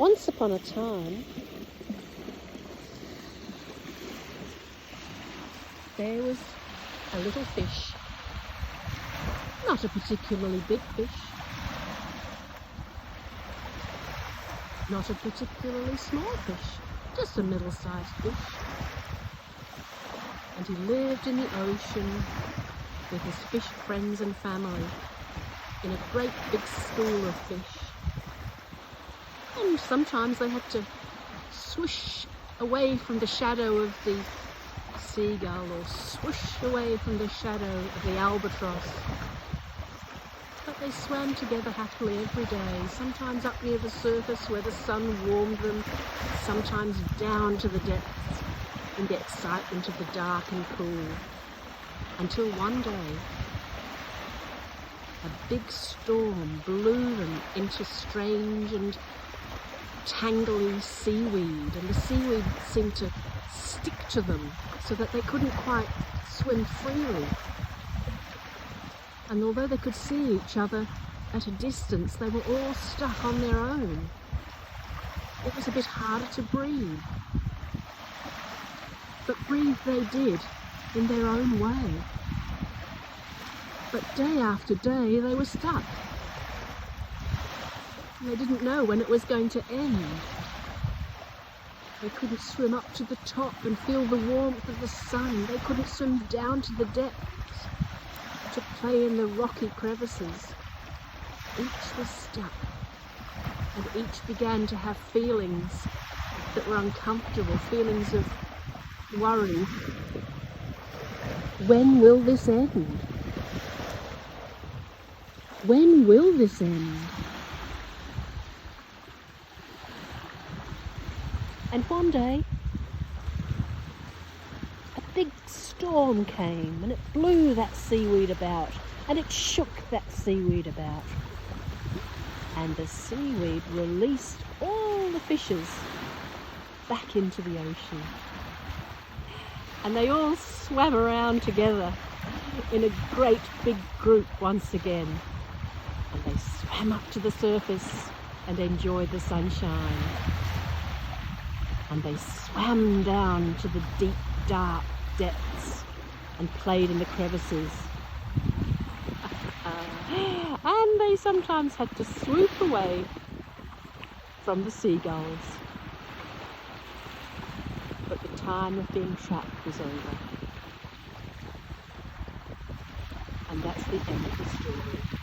Once upon a time, there was a little fish, not a particularly big fish, not a particularly small fish, just a middle-sized fish. And he lived in the ocean with his fish friends and family in a great big school of fish. And sometimes they had to swoosh away from the shadow of the seagull or swoosh away from the shadow of the albatross. But they swam together happily every day, sometimes up near the surface where the sun warmed them, sometimes down to the depths in the excitement of the dark and cool. Until one day, a big storm blew them into strange and tangly seaweed, and the seaweed seemed to stick to them so that they couldn't quite swim freely. And although they could see each other at a distance, they were all stuck on their own. It was a bit harder to breathe. But breathe they did, in their own way. But day after day they were stuck. They didn't know when it was going to end. They couldn't swim up to the top and feel the warmth of the sun. They couldn't swim down to the depths to play in the rocky crevices. Each was stuck, and each began to have feelings that were uncomfortable, feelings of worry. When will this end? When will this end? And one day, a big storm came and it blew that seaweed about, and it shook that seaweed about. And the seaweed released all the fishes back into the ocean. And they all swam around together in a great big group once again. And they swam up to the surface and enjoyed the sunshine. And they swam down to the deep, dark depths and played in the crevices. And they sometimes had to swoop away from the seagulls. But the time of being trapped was over. And that's the end of the story.